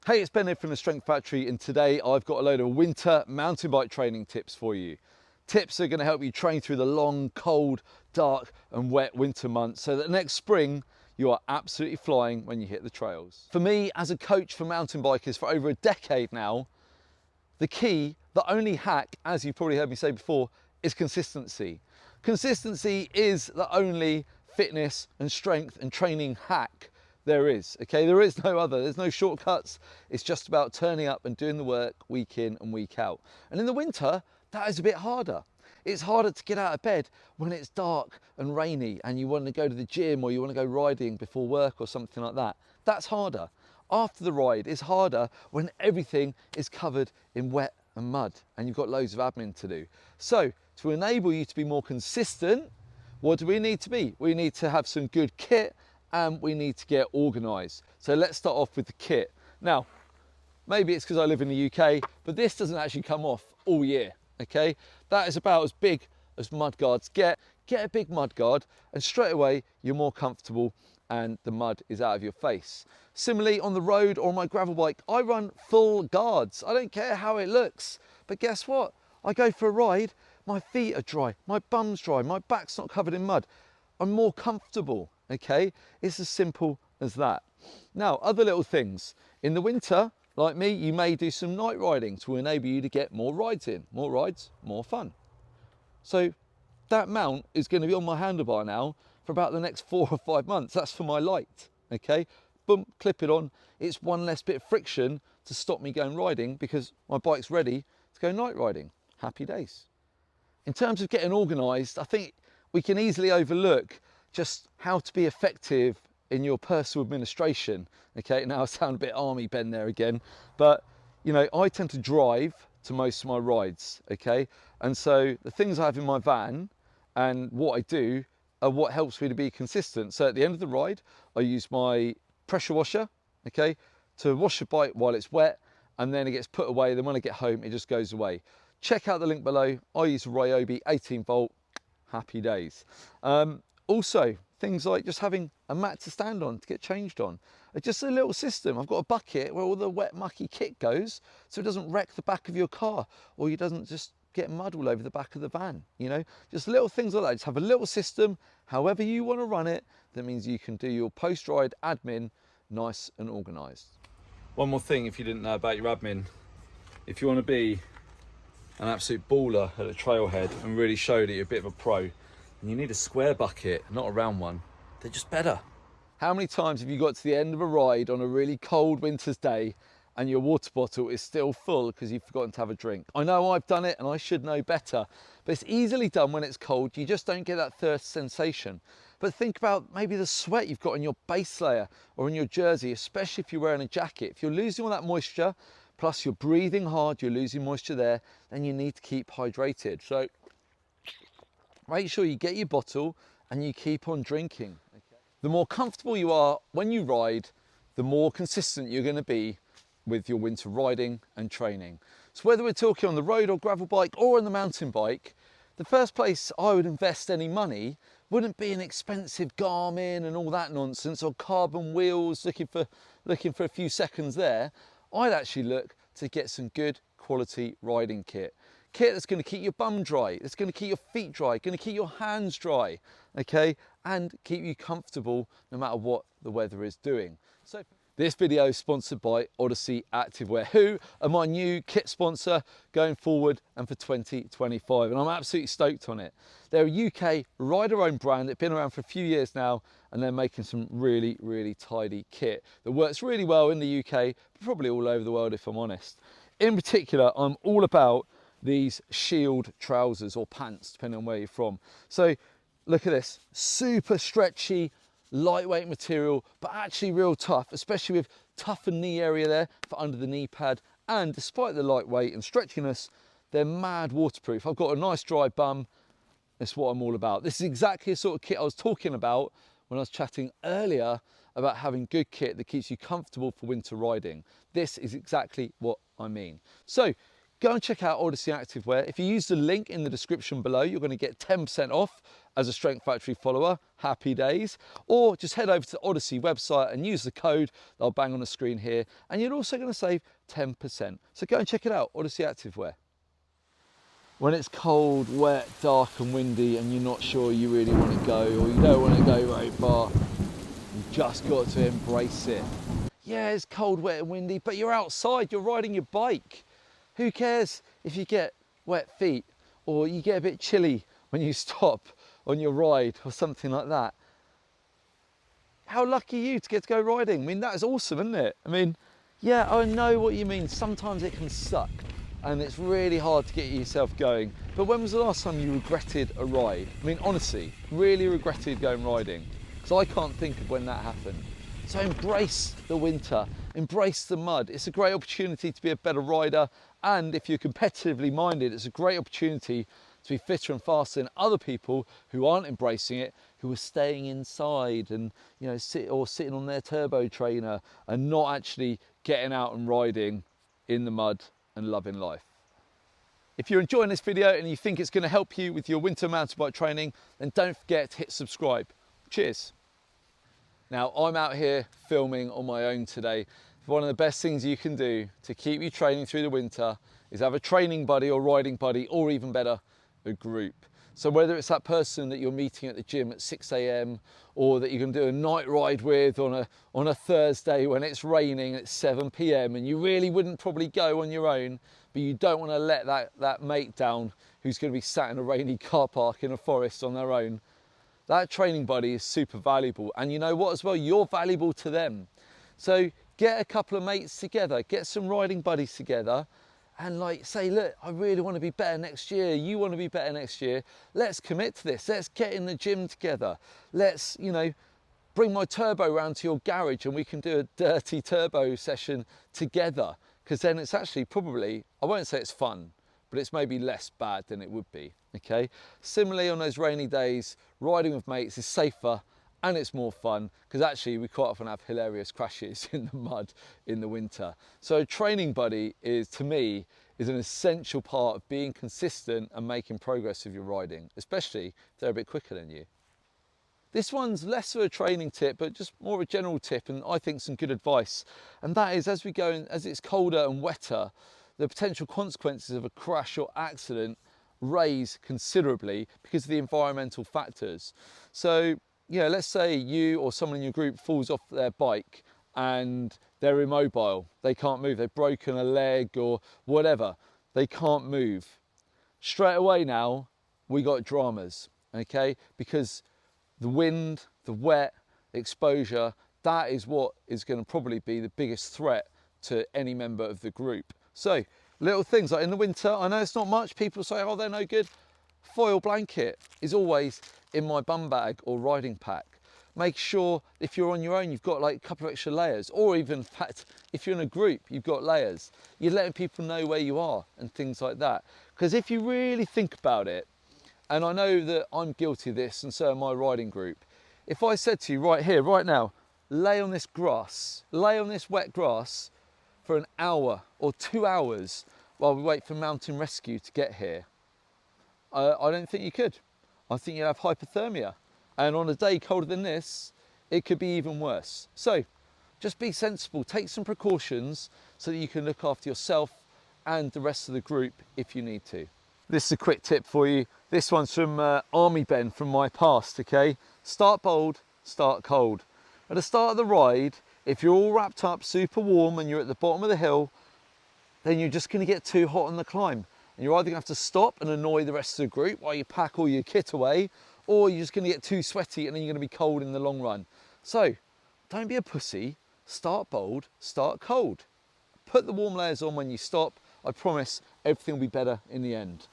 Hey, it's Ben here from the Strength Factory, and today I've got a load of winter mountain bike training tips for you. Tips that are going to help you train through the long, cold, dark and wet winter months so that next spring you are absolutely flying when you hit the trails. For me, as a coach for mountain bikers for over a decade now, the key, the only hack, as you've probably heard me say before, is consistency. Consistency is the only fitness and strength and training hack there is, okay? There is no other, there's no shortcuts. It's just about turning up and doing the work week in and week out. And in the winter, that is a bit harder. It's harder to get out of bed when it's dark and rainy and you want to go to the gym or you want to go riding before work or something like that. That's harder. After the ride, it's harder when everything is covered in wet and mud and you've got loads of admin to do. So to enable you to be more consistent, what do we need to be? We need to have some good kit and we need to get organised. So let's start off with the kit. Now, maybe it's because I live in the UK, but this doesn't actually come off all year, okay? That is about as big as mudguards get. Get a big mudguard and straight away you're more comfortable and the mud is out of your face. Similarly, on the road or on my gravel bike, I run full guards. I don't care how it looks, but guess what? I go for a ride, my feet are dry, my bum's dry, my back's not covered in mud. I'm more comfortable, okay? It's as simple as that. Now, other little things. In the winter, like me, you may do some night riding to enable you to get more rides in. More rides, more fun. So that mount is going to be on my handlebar now for about the next 4 or 5 months. That's for my light, okay? Boom, clip it on. It's one less bit of friction to stop me going riding because my bike's ready to go night riding. Happy days. In terms of getting organised, I think we can easily overlook just how to be effective in your personal administration. Okay, now I sound a bit army Ben there again, but you know, I tend to drive to most of my rides, okay? And so the things I have in my van and what I do are what helps me to be consistent. So at the end of the ride, I use my pressure washer, okay, to wash the bike while it's wet, and then it gets put away. Then when I get home, it just goes away. Check out the link below. I use a Ryobi 18 volt, happy days. Also, things like just having a mat to stand on to get changed on. Just a little system. I've got a bucket where all the wet mucky kit goes so it doesn't wreck the back of your car or you doesn't just get mud all over the back of the van, you know? Just little things like that. Just have a little system, however you want to run it. That means you can do your post-ride admin nice and organised. One more thing if you didn't know about your admin. If you want to be an absolute baller at a trailhead and really show that you're a bit of a pro, and you need a square bucket, not a round one. They're just better. How many times have you got to the end of a ride on a really cold winter's day and your water bottle is still full because you've forgotten to have a drink? I know I've done it and I should know better, but it's easily done when it's cold. You just don't get that thirst sensation. But think about maybe the sweat you've got on your base layer or in your jersey, especially if you're wearing a jacket. If you're losing all that moisture, plus you're breathing hard, you're losing moisture there, then you need to keep hydrated. So make sure you get your bottle and you keep on drinking. Okay. The more comfortable you are when you ride, the more consistent you're going to be with your winter riding and training. So whether we're talking on the road or gravel bike or on the mountain bike, the first place I would invest any money wouldn't be an expensive Garmin and all that nonsense or carbon wheels looking for a few seconds there. I'd actually look to get some good quality riding kit. Kit that's going to keep your bum dry, that's going to keep your feet dry, going to keep your hands dry, okay, and keep you comfortable no matter what the weather is doing. So this video is sponsored by Odyssey Active Wear, who are my new kit sponsor going forward and for 2025, and I'm absolutely stoked on it. They're a UK rider-owned brand. They've been around for a few years now, and they're making some really, really tidy kit that works really well in the UK, but probably all over the world if I'm honest. In particular, I'm all about these shield trousers or pants, depending on where you're from. So look at this, super stretchy, lightweight material, but actually real tough, especially with toughened knee area there for under the knee pad. And despite the lightweight and stretchiness, they're mad waterproof. I've got a nice dry bum. That's what I'm all about. This is exactly the sort of kit I was talking about when I was chatting earlier about having good kit that keeps you comfortable for winter riding. This is exactly what I mean. So go and check out Odyssey Active Wear. If you use the link in the description below, you're going to get 10% off as a Strength Factory follower. Happy days. Or just head over to the Odyssey website and use the code that I'll bang on the screen here, and you're also going to save 10%. So go and check it out, Odyssey Active Wear. When it's cold, wet, dark and windy and you're not sure you really want to go, or you don't want to go very far, you've just got to embrace it. Yeah, it's cold, wet and windy, but you're outside, you're riding your bike. Who cares if you get wet feet or you get a bit chilly when you stop on your ride or something like that? How lucky are you to get to go riding? I mean, that is awesome, isn't it? I mean, yeah, I know what you mean. Sometimes it can suck and it's really hard to get yourself going. But when was the last time you regretted a ride? I mean, honestly, really regretted going riding? Because I can't think of when that happened. So embrace the winter, embrace the mud. It's a great opportunity to be a better rider. And if you're competitively minded, it's a great opportunity to be fitter and faster than other people who aren't embracing it, who are staying inside and, you know, sitting on their turbo trainer and not actually getting out and riding in the mud and loving life. If you're enjoying this video and you think it's going to help you with your winter mountain bike training, then don't forget to hit subscribe. Cheers. Now, I'm out here filming on my own today. One of the best things you can do to keep you training through the winter is have a training buddy or riding buddy, or even better, a group. So whether it's that person that you're meeting at the gym at 6 AM or that you can do a night ride with on a Thursday when it's raining at 7 PM and you really wouldn't probably go on your own, but you don't want to let that mate down who's going to be sat in a rainy car park in a forest on their own. That training buddy is super valuable. And you know what as well? You're valuable to them. So get a couple of mates together, get some riding buddies together, and like say, look, I really want to be better next year. You want to be better next year. Let's commit to this. Let's get in the gym together. Let's, you know, bring my turbo round to your garage and we can do a dirty turbo session together. Because then it's actually probably, I won't say it's fun, but it's maybe less bad than it would be, okay? Similarly, on those rainy days, riding with mates is safer and it's more fun, because actually we quite often have hilarious crashes in the mud in the winter. So a training buddy is, to me, is an essential part of being consistent and making progress with your riding, especially if they're a bit quicker than you. This one's less of a training tip, but just more of a general tip, and I think some good advice. And that is, as we go in, as it's colder and wetter, the potential consequences of a crash or accident raise considerably because of the environmental factors. So, you know, let's say you or someone in your group falls off their bike and they're immobile, they can't move, they've broken a leg or whatever, they can't move. Straight away now, we got dramas, okay? Because the wind, the wet, the exposure, that is what is going to probably be the biggest threat to any member of the group. So little things like in the winter, I know it's not much, people say, oh, they're no good. Foil blanket is always in my bum bag or riding pack. Make sure if you're on your own, you've got like a couple of extra layers, or even in fact, if you're in a group, you've got layers. You're letting people know where you are and things like that. Because if you really think about it, and I know that I'm guilty of this and so am my riding group, if I said to you right here, right now, lay on this grass, lay on this wet grass for an hour or 2 hours while we wait for mountain rescue to get here, I don't think you could. I think you'd have hypothermia. And on a day colder than this, it could be even worse. So just be sensible, take some precautions so that you can look after yourself and the rest of the group if you need to. This is a quick tip for you. This one's from Army Ben from my past, okay? Start bold, start cold. At the start of the ride, if you're all wrapped up super warm and you're at the bottom of the hill, then you're just gonna get too hot on the climb. And you're either gonna have to stop and annoy the rest of the group while you pack all your kit away, or you're just gonna get too sweaty and then you're gonna be cold in the long run. So don't be a pussy, start bold, start cold. Put the warm layers on when you stop. I promise everything will be better in the end.